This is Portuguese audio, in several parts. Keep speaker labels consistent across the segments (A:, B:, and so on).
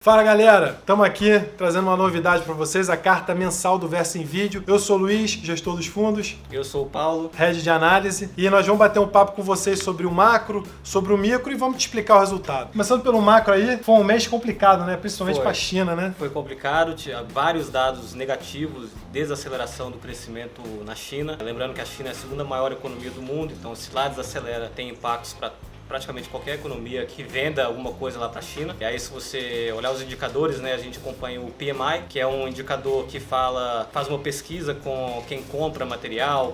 A: Fala galera, estamos aqui trazendo uma novidade para vocês, a carta mensal do Verso em Vídeo. Eu sou o Luiz, gestor dos fundos.
B: Eu sou o Paulo,
A: head de análise, e nós vamos bater um papo com vocês sobre o macro, sobre o micro e vamos te explicar o resultado. Começando pelo macro aí, foi um mês complicado, né? Principalmente para a China, né?
B: Foi complicado, tinha vários dados negativos, desaceleração do crescimento na China. Lembrando que a China é a segunda maior economia do mundo, então se lá desacelera tem impactos para praticamente qualquer economia que venda alguma coisa lá para a China. E aí se você olhar os indicadores, né, a gente acompanha o PMI, que é um indicador que faz uma pesquisa com quem compra material,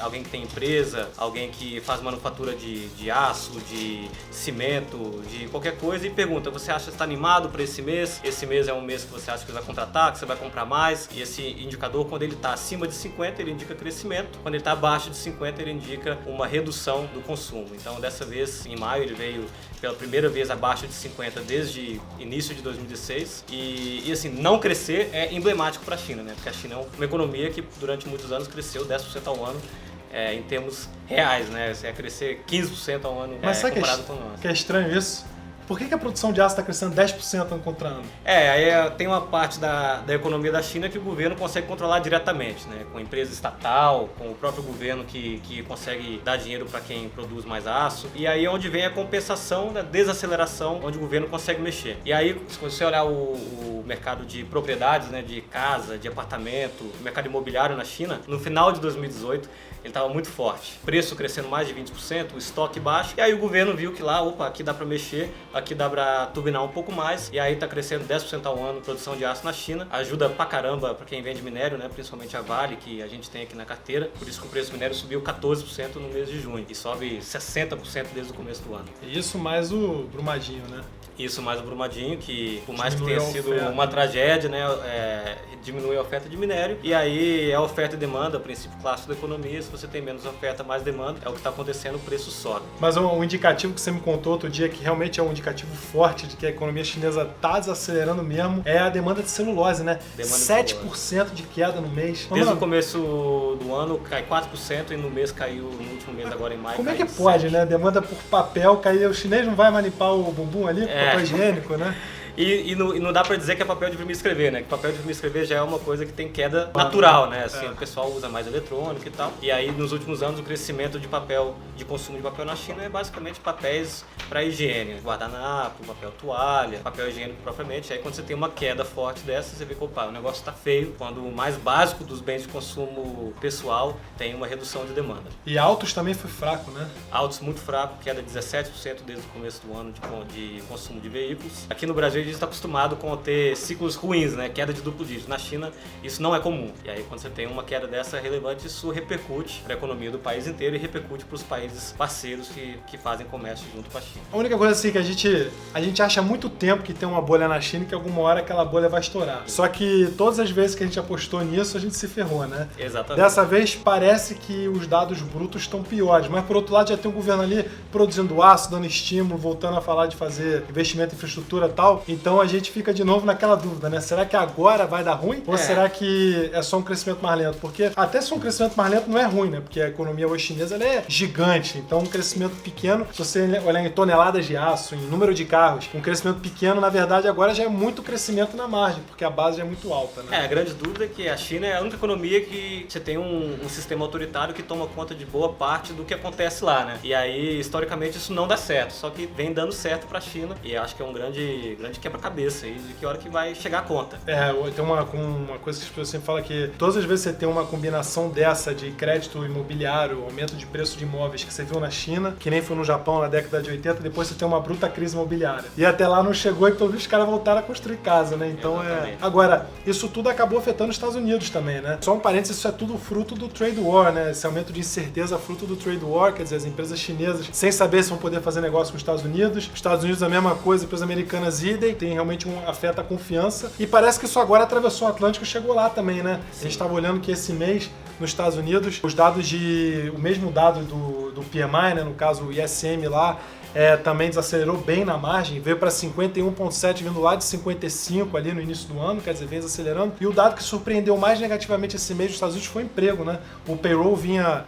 B: alguém que tem empresa, alguém que faz manufatura de aço, de cimento, de qualquer coisa e pergunta, você acha que está animado para esse mês? Esse mês é um mês que você acha que vai contratar, que você vai comprar mais. E esse indicador, quando ele está acima de 50, ele indica crescimento. Quando ele está abaixo de 50, ele indica uma redução do consumo. Então dessa vez, em maio, ele veio pela primeira vez abaixo de 50 desde início de 2016 e assim, não crescer é emblemático para a China, né? Porque a China é uma economia que durante muitos anos cresceu 10% ao ano em termos reais, né? Você ia crescer 15% ao ano.
A: Mas sabe
B: comparado com nós.
A: Que é estranho isso? Por que a produção de aço está crescendo 10% ano contra ano?
B: Aí tem uma parte da economia da China que o governo consegue controlar diretamente, né? Com a empresa estatal, com o próprio governo que consegue dar dinheiro para quem produz mais aço. E aí é onde vem a compensação da desaceleração, onde o governo consegue mexer. E aí, se você olhar o mercado de propriedades, né, de casa, de apartamento, o mercado imobiliário na China, no final de 2018, ele estava muito forte. Preço crescendo mais de 20%, o estoque baixo. E aí o governo viu que lá, aqui dá para mexer, aqui dá para turbinar um pouco mais. E aí está crescendo 10% ao ano produção de aço na China. Ajuda pra caramba para quem vende minério, né? Principalmente a Vale, que a gente tem aqui na carteira. Por isso que o preço do minério subiu 14% no mês de junho. E sobe 60% desde o começo do ano.
A: Isso mais o Brumadinho, né?
B: Isso mais o Brumadinho, que por mais que tenha sido uma tragédia, né, diminui a oferta de minério. E aí é oferta e demanda, o princípio clássico da economia. Se você tem menos oferta, mais demanda, é o que está acontecendo, o preço sobe.
A: Mas um indicativo que você me contou outro dia, que realmente é um indicativo forte de que a economia chinesa está desacelerando mesmo, é a demanda de celulose, né? 7% de queda no mês.
B: Desde o começo do ano cai 4% e no mês caiu, no último mês agora em maio.
A: Como é que pode, 7%, né? Demanda por papel cair, o chinês não vai mais limpar o bumbum ali? Papel higiênico, né?
B: E não dá pra dizer que é papel de imprimir e escrever, né? Que papel de imprimir e escrever já é uma coisa que tem queda natural, né? Assim, o pessoal usa mais eletrônico e tal. E aí, nos últimos anos, o crescimento de papel, de consumo de papel na China é basicamente papéis para higiene. Guardanapo, papel toalha, papel higiênico propriamente. Aí, quando você tem uma queda forte dessa, você vê que, o negócio tá feio. Quando o mais básico dos bens de consumo pessoal tem uma redução de demanda.
A: E Autos também foi fraco, né?
B: Autos muito fraco, queda 17% desde o começo do ano de consumo de veículos. Aqui no Brasil, a gente está acostumado com ter ciclos ruins, né? Queda de duplo dígito. Na China, isso não é comum. E aí, quando você tem uma queda dessa relevante, isso repercute para a economia do país inteiro e repercute para os países parceiros que fazem comércio junto com a China.
A: A única coisa assim que a gente acha há muito tempo que tem uma bolha na China e que alguma hora aquela bolha vai estourar. Só que todas as vezes que a gente apostou nisso, a gente se ferrou, né?
B: Exatamente.
A: Dessa vez, parece que os dados brutos estão piores. Mas, por outro lado, já tem um governo ali produzindo aço, dando estímulo, voltando a falar de fazer investimento em infraestrutura e tal. Então a gente fica de novo naquela dúvida, né? Será que agora vai dar ruim? Ou será que é só um crescimento mais lento? Porque até se um crescimento mais lento não é ruim, né? Porque a economia hoje chinesa ela é gigante. Então um crescimento pequeno, se você olhar em toneladas de aço, em número de carros, um crescimento pequeno, na verdade, agora já é muito crescimento na margem, porque a base já é muito alta, né?
B: A grande dúvida é que a China é a única economia que você tem um sistema autoritário que toma conta de boa parte do que acontece lá, né? E aí, historicamente, isso não dá certo. Só que vem dando certo pra China e acho que é um grande quebra-cabeça aí de que hora que vai chegar a conta.
A: Tem uma coisa que as pessoas sempre falam que todas as vezes você tem uma combinação dessa de crédito imobiliário, aumento de preço de imóveis que você viu na China, que nem foi no Japão na década de 80, depois você tem uma bruta crise imobiliária. E até lá não chegou e todos os caras voltaram a construir casa, né? Então Agora, isso tudo acabou afetando os Estados Unidos também, né? Só um parênteses, isso é tudo fruto do trade war, né? Esse aumento de incerteza fruto do trade war, quer dizer, as empresas chinesas sem saber se vão poder fazer negócio com os Estados Unidos a mesma coisa, empresas americanas idem, tem realmente afeta a confiança. E parece que isso agora atravessou o Atlântico e chegou lá também, né? Sim. A gente estava olhando que esse mês, nos Estados Unidos, os dados o mesmo dado do PMI, né, no caso o ISM lá, também desacelerou bem na margem, veio para 51,7, vindo lá de 55 ali no início do ano, quer dizer, vem desacelerando. E o dado que surpreendeu mais negativamente esse mês dos Estados Unidos foi o emprego, né? O payroll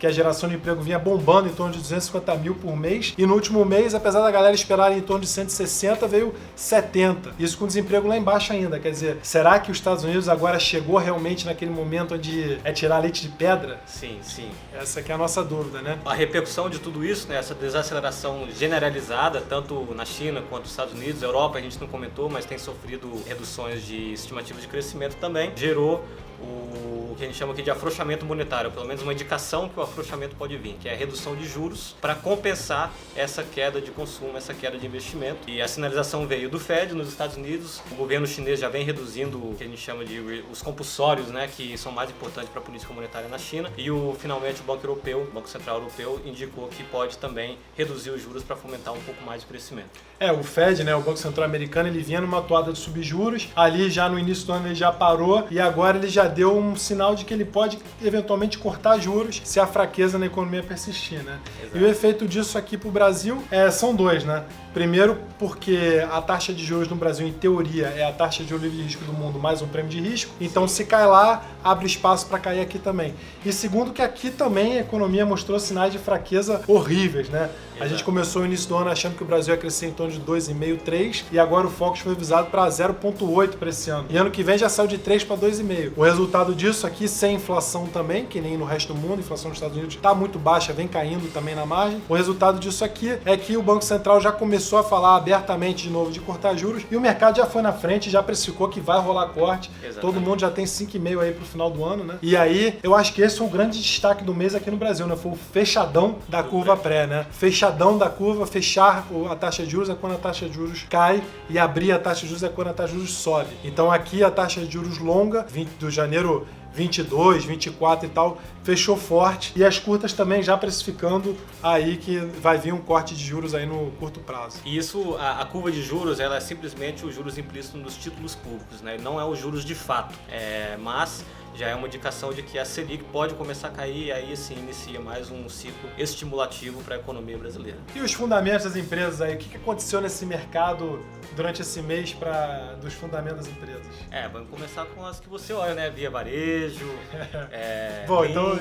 A: que a geração de emprego vinha bombando em torno de 250 mil por mês, e no último mês, apesar da galera esperar em torno de 160, veio 70. Isso com desemprego lá embaixo ainda, quer dizer, será que os Estados Unidos agora chegou realmente naquele momento onde é tirar leite de pedra?
B: Sim, sim.
A: Essa que é a nossa dúvida, né?
B: A repercussão de tudo isso, né, essa desaceleração generalizada, tanto na China quanto nos Estados Unidos, a Europa a gente não comentou, mas tem sofrido reduções de estimativas de crescimento também, gerou o que a gente chama aqui de afrouxamento monetário, pelo menos uma indicação que o afrouxamento pode vir, que é a redução de juros para compensar essa queda de consumo, essa queda de investimento. E a sinalização veio do Fed nos Estados Unidos, o governo chinês já vem reduzindo o que a gente chama de os compulsórios, né, que são mais importantes para a política monetária na China, e finalmente o Banco Central Europeu, indicou que pode também reduzir os juros para fomentar um pouco mais o crescimento.
A: O Fed, né, o Banco Central Americano, ele vinha numa toada de subir juros, ali já no início do ano ele já parou, e agora ele já deu um sinal de que ele pode eventualmente cortar juros se a fraqueza na economia persistir, né? Exato. E o efeito disso aqui para o Brasil são dois, né? Primeiro, porque a taxa de juros no Brasil, em teoria, é a taxa de livre de risco do mundo mais um prêmio de risco. Então, se cai lá, abre espaço para cair aqui também. E segundo, que aqui também a economia mostrou sinais de fraqueza horríveis, né? Exato. A gente começou no início do ano achando que o Brasil ia crescer em torno de 2,5%, 3%, e agora o Focus foi revisado para 0,8% para esse ano. E ano que vem já saiu de 3% para 2,5%. O resultado disso aqui, sem inflação também, que nem no resto do mundo, a inflação nos Estados Unidos está muito baixa, vem caindo também na margem. O resultado disso aqui é que o Banco Central já começou a falar abertamente de novo de cortar juros, e o mercado já foi na frente, já precificou que vai rolar corte. Exatamente. Todo mundo já tem 5,5% aí pro final do ano, né? E aí, eu acho que esse foi o grande destaque do mês aqui no Brasil, né? Foi o fechadão da curva pré, né? Fechadão da curva, fechar a taxa de juros é quando a taxa de juros cai, e abrir a taxa de juros é quando a taxa de juros sobe. Então aqui a taxa de juros longa, do janeiro 22, 24 e tal, fechou forte, e as curtas também já precificando aí que vai vir um corte de juros aí no curto prazo.
B: E isso, a curva de juros, ela é simplesmente os juros implícitos nos títulos públicos, né? Não é os juros de fato, mas já é uma indicação de que a Selic pode começar a cair, e aí sim inicia mais um ciclo estimulativo para a economia brasileira.
A: E os fundamentos das empresas aí? O que aconteceu nesse mercado durante esse mês dos fundamentos das empresas?
B: Vamos começar com as que você olha, né? Via Varejo,
A: Bom, então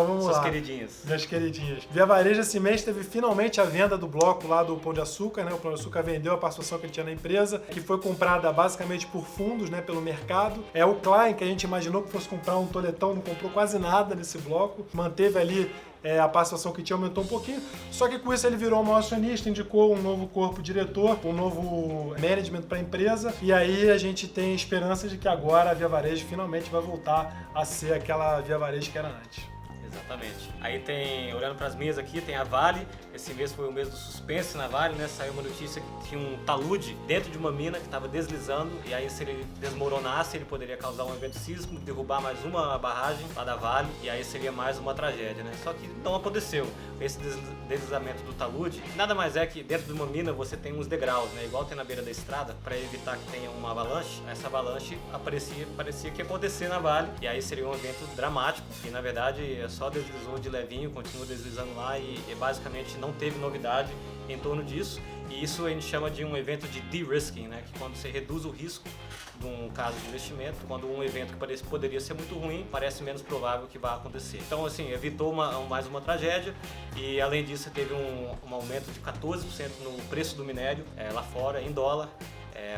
A: vamos lá.
B: Suas queridinhas.
A: Minhas queridinhas. Via Varejo esse mês teve finalmente a venda do bloco lá do Pão de Açúcar, né? O Pão de Açúcar vendeu a participação que ele tinha na empresa, que foi comprada basicamente por fundos, né? Pelo mercado. O Klein, que a gente imaginou que fosse comprar um toletão, não comprou quase nada nesse bloco, manteve ali a participação que tinha, aumentou um pouquinho, só que com isso ele virou o maior acionista, indicou um novo corpo diretor, um novo management para a empresa, e aí a gente tem esperança de que agora a Via Varejo finalmente vai voltar a ser aquela Via Varejo que era antes.
B: Exatamente. Aí tem, olhando para as minhas aqui, tem a Vale. Esse mês foi o mês do suspense na Vale, né? Saiu uma notícia que tinha um talude dentro de uma mina que estava deslizando, e aí se ele desmoronasse, ele poderia causar um evento sísmico, derrubar mais uma barragem lá da Vale, e aí seria mais uma tragédia, né? Só que não aconteceu. Esse deslizamento do talude nada mais é que dentro de uma mina você tem uns degraus, né? Igual tem na beira da estrada, para evitar que tenha uma avalanche. Essa avalanche parecia que ia acontecer na Vale, e aí seria um evento dramático, e na verdade só deslizou de levinho, continua deslizando lá, e basicamente não teve novidade em torno disso. E isso a gente chama de um evento de de-risking, né? Que quando você reduz o risco de um caso de investimento, quando um evento que poderia ser muito ruim, parece menos provável que vá acontecer. Então, assim, evitou mais uma tragédia, e além disso teve um aumento de 14% no preço do minério lá fora, em dólar,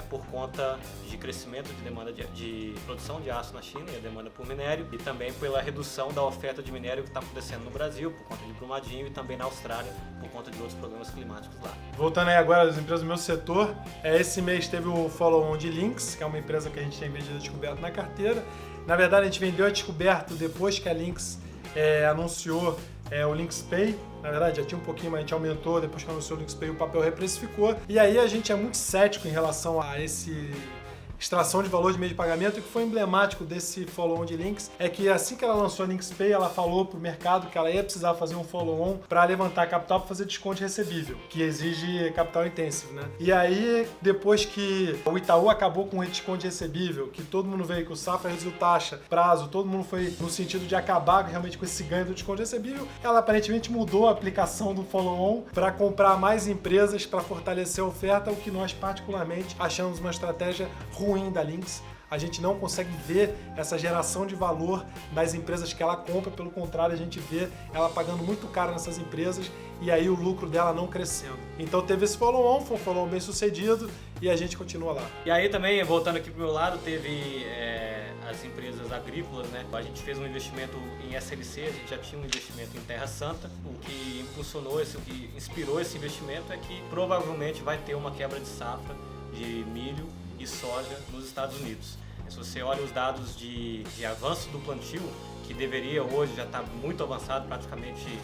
B: por conta de crescimento de demanda de produção de aço na China e a demanda por minério, e também pela redução da oferta de minério que está acontecendo no Brasil por conta de Brumadinho, e também na Austrália por conta de outros problemas climáticos lá.
A: Voltando aí agora às empresas do meu setor, esse mês teve o follow-on de Lynx, que é uma empresa que a gente tem vendido a Descoberto na carteira. Na verdade, a gente vendeu a Descoberto depois que a Lynx anunciou o Lynx Pay. Na verdade, já tinha um pouquinho, mas a gente aumentou, depois que anunciou o Lynx Pay, o papel reprecificou. E aí a gente é muito cético em relação a esse extração de valor de meio de pagamento. E o que foi emblemático desse follow-on de Lynx é que assim que ela lançou a Lynx Pay, ela falou pro mercado que ela ia precisar fazer um follow-on para levantar capital para fazer desconto recebível, que exige capital intensive, né? E aí, depois que o Itaú acabou com o desconto recebível, que todo mundo veio, que o Safra reduziu taxa, prazo, todo mundo foi no sentido de acabar realmente com esse ganho do desconto recebível, ela aparentemente mudou a aplicação do follow-on para comprar mais empresas para fortalecer a oferta, o que nós particularmente achamos uma estratégia ruim da Lynx. A gente não consegue ver essa geração de valor das empresas que ela compra, pelo contrário, a gente vê ela pagando muito caro nessas empresas e aí o lucro dela não crescendo. Então teve esse follow-on, foi um follow-on bem sucedido e a gente continua lá.
B: E aí também, voltando aqui pro meu lado, teve as empresas agrícolas, né? A gente fez um investimento em SLC, a gente já tinha um investimento em Terra Santa. O que impulsionou, o que inspirou esse investimento é que provavelmente vai ter uma quebra de safra de milho e soja nos Estados Unidos. Se você olha os dados de avanço do plantio, que deveria hoje já estar muito avançado, praticamente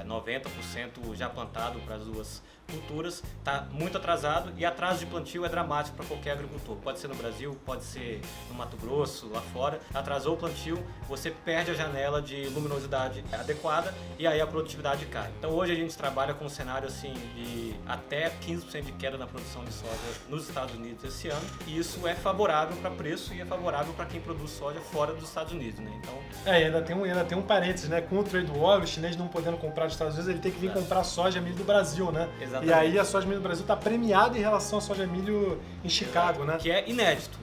B: 90% já plantado para as duas culturas, está muito atrasado e atraso de plantio é dramático para qualquer agricultor. Pode ser no Brasil, pode ser no Mato Grosso, lá fora. Atrasou o plantio, você perde a janela de luminosidade adequada e aí a produtividade cai. Então hoje a gente trabalha com um cenário assim de até 15% de queda na produção de soja nos Estados Unidos esse ano, e isso é favorável para preço e é favorável para quem produz soja fora dos Estados Unidos, né? Então
A: ainda tem um parênteses, né? Com o trade war, o chinês não podendo comprar dos Estados Unidos, ele tem que vir comprar soja milho do Brasil, né?
B: Exatamente.
A: E aí a soja milho do Brasil está premiada em relação à soja milho em Chicago, né?
B: Que é inédito.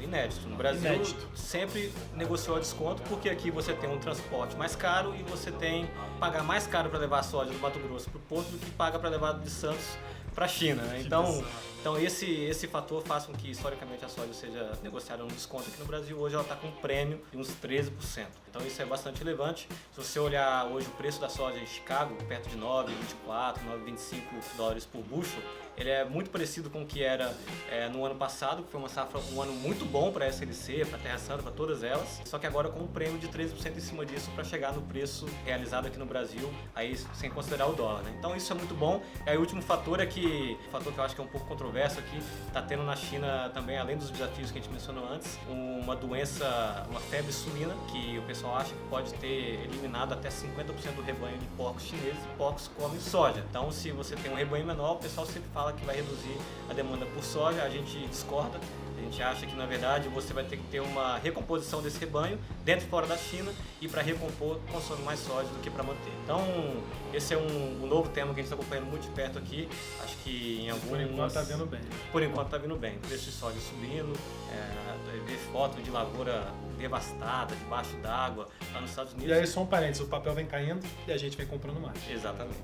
B: No Brasil sempre negociou a desconto, porque aqui você tem um transporte mais caro e você tem que pagar mais caro para levar a soja do Mato Grosso para o porto do que paga para levar de Santos para a China, né? Então esse fator faz com que historicamente a soja seja negociada num desconto aqui no Brasil. Hoje ela está com um prêmio de uns 13%. Então isso é bastante relevante. Se você olhar hoje o preço da soja em Chicago, perto de 9,24, 9,25 dólares por bushel, ele é muito parecido com o que era no ano passado, que foi uma safra, um ano muito bom para a SLC, para a Terra Santa, para todas elas, só que agora com um prêmio de 13% em cima disso para chegar no preço realizado aqui no Brasil, aí sem considerar o dólar, né? Então isso é muito bom. E aí o último fator é que, o fator que eu acho que é um pouco controverso aqui, está tendo na China também, além dos desafios que a gente mencionou antes, uma doença, uma febre suína, que o pessoal acha que pode ter eliminado até 50% do rebanho de porcos chineses, e porcos comem soja. Então se você tem um rebanho menor, o pessoal sempre fala que vai reduzir a demanda por soja, a gente discorda. A gente acha que, na verdade, você vai ter que ter uma recomposição desse rebanho dentro e fora da China, e para recompor consome mais soja do que para manter. Então, esse é um novo tema que a gente está acompanhando muito de perto aqui. Acho que em alguns...
A: Por enquanto está vindo bem.
B: Por enquanto está vindo bem. O preço de soja subindo, ver foto de lavoura devastada, debaixo d'água, lá nos Estados Unidos.
A: E aí, só um parênteses, o papel vem caindo e a gente vem comprando mais.
B: Exatamente.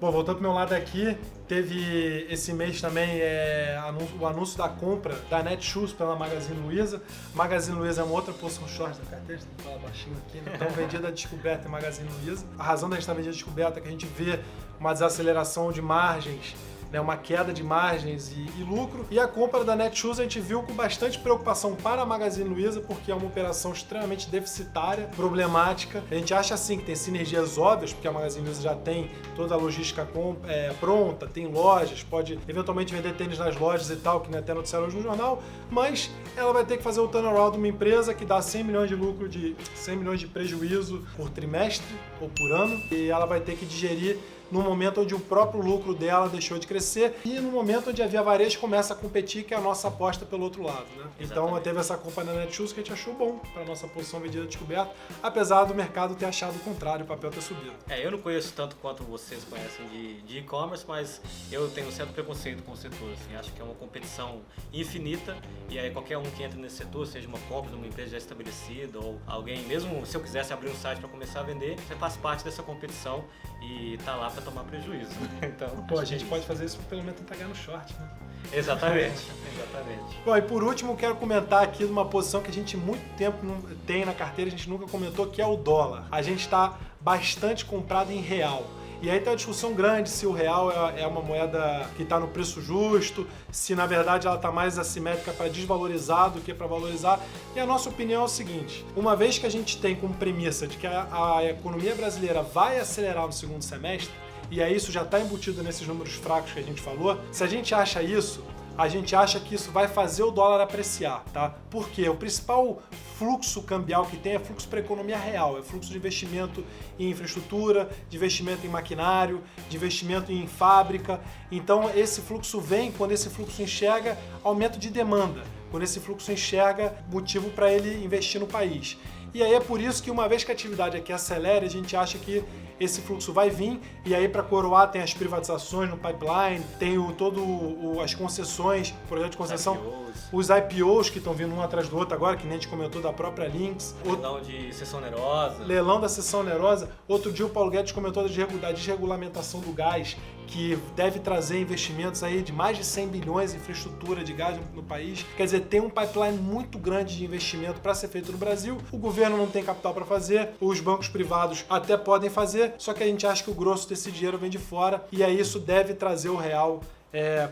A: Bom, voltando pro meu lado aqui, teve esse mês também o anúncio da compra da Netshoes pela Magazine Luiza. Magazine Luiza é uma outra posição short da carteira, tem que falar baixinho aqui, né? Então vendida a descoberta em Magazine Luiza. A razão da gente estar vendida a descoberta é que a gente vê uma desaceleração de margens, né, uma queda de margens e lucro. E a compra da Netshoes a gente viu com bastante preocupação para a Magazine Luiza, porque é uma operação extremamente deficitária, problemática. A gente acha assim que tem sinergias óbvias, porque a Magazine Luiza já tem toda a logística pronta, tem lojas, pode eventualmente vender tênis nas lojas e tal, que nem até noticiaram hoje no jornal, mas ela vai ter que fazer o turnaround de uma empresa que dá 100 milhões de lucro, de 100 milhões de prejuízo por trimestre ou por ano, e ela vai ter que digerir no momento onde o próprio lucro dela deixou de crescer e no momento onde a Via Varejo começa a competir, que é a nossa aposta pelo outro lado, né? Então teve essa compra na Netshoes que a gente achou bom para a nossa posição vendida descoberta, apesar do mercado ter achado o contrário, o papel ter subido.
B: Eu não conheço tanto quanto vocês conhecem de e-commerce, mas eu tenho um certo preconceito com o setor, assim, acho que é uma competição infinita e aí qualquer um que entra nesse setor, seja uma compra de uma empresa já estabelecida ou alguém, mesmo se eu quisesse abrir um site para começar a vender, você faz parte dessa competição e tá lá para tomar prejuízo. Então,
A: a gente pode fazer isso pelo menos tentar ganhar no short, né?
B: Exatamente.
A: Bom, e por último, quero comentar aqui de uma posição que a gente muito tempo não tem na carteira, a gente nunca comentou, que é o dólar. A gente está bastante comprado em real. E aí tem uma discussão grande se o real é uma moeda que está no preço justo, se na verdade ela está mais assimétrica para desvalorizar do que para valorizar. E a nossa opinião é o seguinte: uma vez que a gente tem como premissa de que a economia brasileira vai acelerar no segundo semestre, e aí isso já está embutido nesses números fracos que a gente falou, se a gente acha isso, a gente acha que isso vai fazer o dólar apreciar, tá? Porque o principal fluxo cambial que tem é fluxo para a economia real, é fluxo de investimento em infraestrutura, de investimento em maquinário, de investimento em fábrica. Então esse fluxo vem quando esse fluxo enxerga aumento de demanda, quando esse fluxo enxerga motivo para ele investir no país. E aí é por isso que uma vez que a atividade aqui acelera, a gente acha que esse fluxo vai vir, e aí para coroar tem as privatizações no pipeline, tem as concessões, projeto de concessão, os IPOs que estão vindo um atrás do outro agora, que nem a gente comentou da própria Lynx.
B: Leilão de sessão onerosa.
A: Leilão da sessão onerosa. Outro dia o Paulo Guedes comentou da desregulamentação do gás, que deve trazer investimentos aí de mais de 100 bilhões em infraestrutura de gás no país. Quer dizer, tem um pipeline muito grande de investimento para ser feito no Brasil. O governo não tem capital para fazer, os bancos privados até podem fazer, só que a gente acha que o grosso desse dinheiro vem de fora, e aí isso deve trazer o real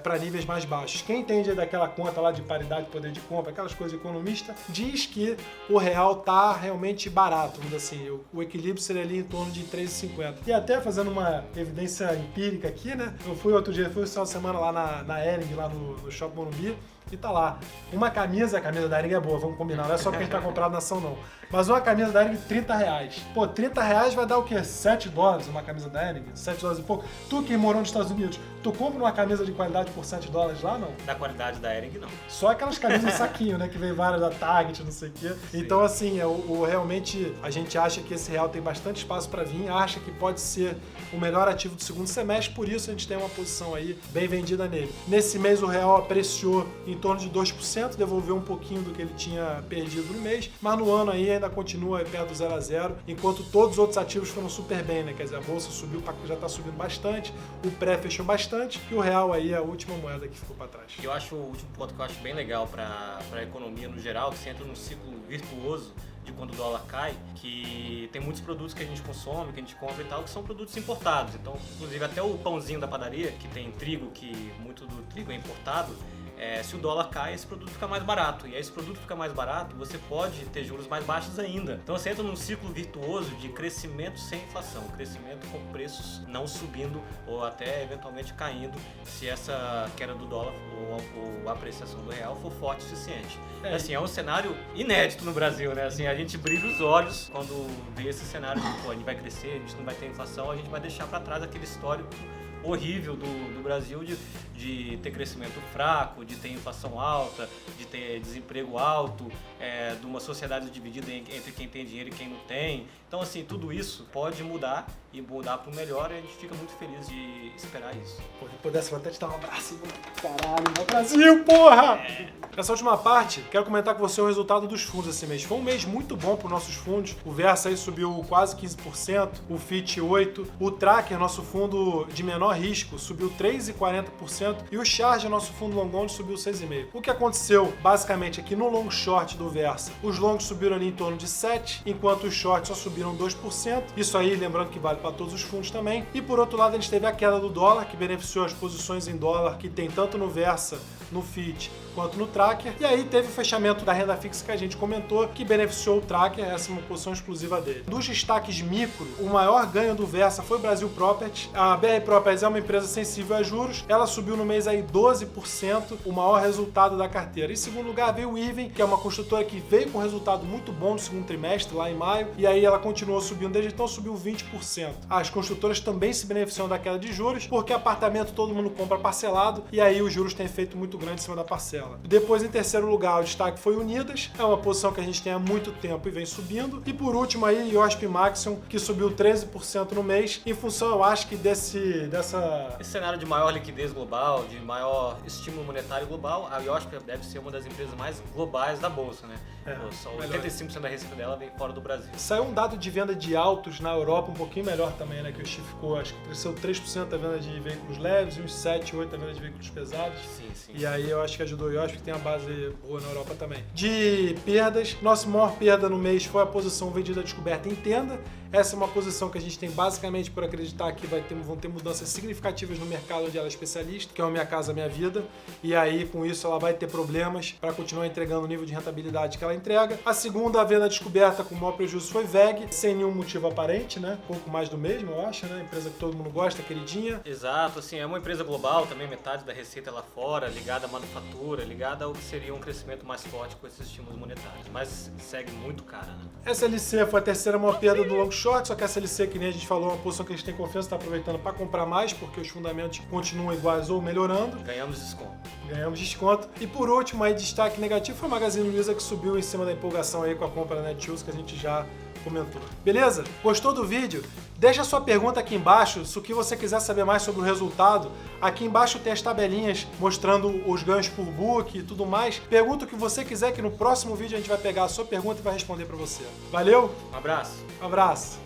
A: para níveis mais baixos. Quem entende daquela conta lá de paridade de poder de compra, aquelas coisas de economista, diz que o real tá realmente barato, vamos dizer assim, o equilíbrio seria ali em torno de 3,50. E até fazendo uma evidência empírica aqui, né? Eu fui outro dia, fui essa semana lá na Hering, lá no Shopping Morumbi, e tá lá, a camisa da Hering é boa, vamos combinar, não é só porque a gente tá comprado na ação não, mas uma camisa da Hering R$30. Pô, R$30 vai dar o quê? $7 uma camisa da Hering? $7 e pouco. Tu que morou nos Estados Unidos, tu compra uma camisa de qualidade por $7 lá, não?
B: Da qualidade da Hering, não.
A: Só aquelas camisas de saquinho, né, que vem várias da Target, não sei o quê. Sim. Então, assim, realmente a gente acha que esse real tem bastante espaço para vir, acha que pode ser o melhor ativo do segundo semestre, por isso a gente tem uma posição aí bem vendida nele. Nesse mês o real apreciou em torno de 2%, devolveu um pouquinho do que ele tinha perdido no mês, mas no ano aí ainda continua perto do 0 a 0, enquanto todos os outros ativos foram super bem, né? Quer dizer, a bolsa subiu, já está subindo bastante, o pré fechou bastante, e o real aí é a última moeda que ficou para trás.
B: Eu acho o último ponto que eu acho bem legal para a economia no geral, que você entra num ciclo virtuoso de quando o dólar cai, que tem muitos produtos que a gente consome, que a gente compra e tal, que são produtos importados. Então, inclusive até o pãozinho da padaria, que tem trigo, que muito do trigo é importado, se o dólar cai, esse produto fica mais barato. E aí, esse produto fica mais barato, você pode ter juros mais baixos ainda. Então você entra num ciclo virtuoso de crescimento sem inflação, crescimento com preços não subindo ou até eventualmente caindo, se essa queda do dólar ou a apreciação do real for forte o suficiente. Assim, é um cenário inédito no Brasil, né? Assim, a gente brilha os olhos quando vê esse cenário de, a gente vai crescer, a gente não vai ter inflação, a gente vai deixar para trás aquele histórico horrível do Brasil de ter crescimento fraco, de ter inflação alta, de ter desemprego alto, de uma sociedade dividida entre quem tem dinheiro e quem não tem. Então, assim, tudo isso pode mudar e mudar para o melhor, e a gente fica muito feliz de esperar isso.
A: Pô, se pudesse, vou até te dar um abraço. Caralho, meu Brasil, porra! Nessa última parte, quero comentar com você o resultado dos fundos esse mês. Foi um mês muito bom para os nossos fundos. O Versa aí subiu quase 15%, o FIT 8%, o Tracker, nosso fundo de menor risco, subiu 3,40%, e o Charge, nosso fundo long only, subiu 6,5%. O que aconteceu, basicamente, aqui no long short do Versa, os longs subiram ali em torno de 7%, enquanto os shorts só subiram 2%. Isso aí, lembrando que vale para todos os fundos também. E por outro lado, a gente teve a queda do dólar, que beneficiou as posições em dólar que tem tanto no Versa, no FIT, quanto no Tracker. E aí teve o fechamento da renda fixa que a gente comentou, que beneficiou o Tracker, essa é uma posição exclusiva dele. Dos destaques micro, o maior ganho do Versa foi Brasil Property. A BR Properties é uma empresa sensível a juros, ela subiu no mês aí 12%, o maior resultado da carteira. Em segundo lugar veio o Even, que é uma construtora que veio com resultado muito bom no segundo trimestre, lá em maio, e aí ela continuou subindo, desde então subiu 20%. As construtoras também se beneficiam da queda de juros, porque apartamento todo mundo compra parcelado, e aí os juros têm efeito muito grande em cima da parcela. Depois, em terceiro lugar, o destaque foi Unidas, é uma posição que a gente tem há muito tempo e vem subindo. E por último aí, IOSP Maxion, que subiu 13% no mês, em função, eu acho que esse
B: cenário de maior liquidez global, de maior estímulo monetário global, a IOSP deve ser uma das empresas mais globais da bolsa, né? Só 85% da receita dela vem fora do Brasil.
A: Saiu um dado de venda de autos na Europa um pouquinho melhor também, né? Que o X ficou, acho que cresceu 3% a venda de veículos leves e uns 7, 8% a venda de veículos pesados.
B: Sim.
A: E aí eu acho que ajudou acho que tem uma base boa na Europa também. De perdas, nossa maior perda no mês foi a posição vendida descoberta em Tenda. Essa é uma posição que a gente tem basicamente por acreditar que vão ter mudanças significativas no mercado onde ela é especialista, que é o Minha Casa Minha Vida, e aí com isso ela vai ter problemas para continuar entregando o nível de rentabilidade que ela entrega. A segunda venda descoberta com o maior prejuízo foi VEG, sem nenhum motivo aparente, né? Pouco mais do mesmo, eu acho, né? Empresa que todo mundo gosta, queridinha.
B: Exato, assim, é uma empresa global também, metade da receita é lá fora, ligada à manufatura, ligada ao que seria um crescimento mais forte com esses estímulos monetários, mas segue muito cara, né?
A: SLC foi a terceira maior perda do long short, só que a SLC, que nem a gente falou, é uma posição que a gente tem confiança, está aproveitando para comprar mais, porque os fundamentos continuam iguais ou melhorando.
B: Ganhamos desconto.
A: Ganhamos desconto. E por último, aí, destaque negativo foi a Magazine Luiza, que subiu em cima da empolgação aí com a compra da Netshoes, que a gente já comentou. Beleza? Gostou do vídeo? Deixa a sua pergunta aqui embaixo, se o que você quiser saber mais sobre o resultado. Aqui embaixo tem as tabelinhas mostrando os ganhos por book e tudo mais. Pergunta o que você quiser, que no próximo vídeo a gente vai pegar a sua pergunta e vai responder para você. Valeu?
B: Um abraço.
A: Um abraço.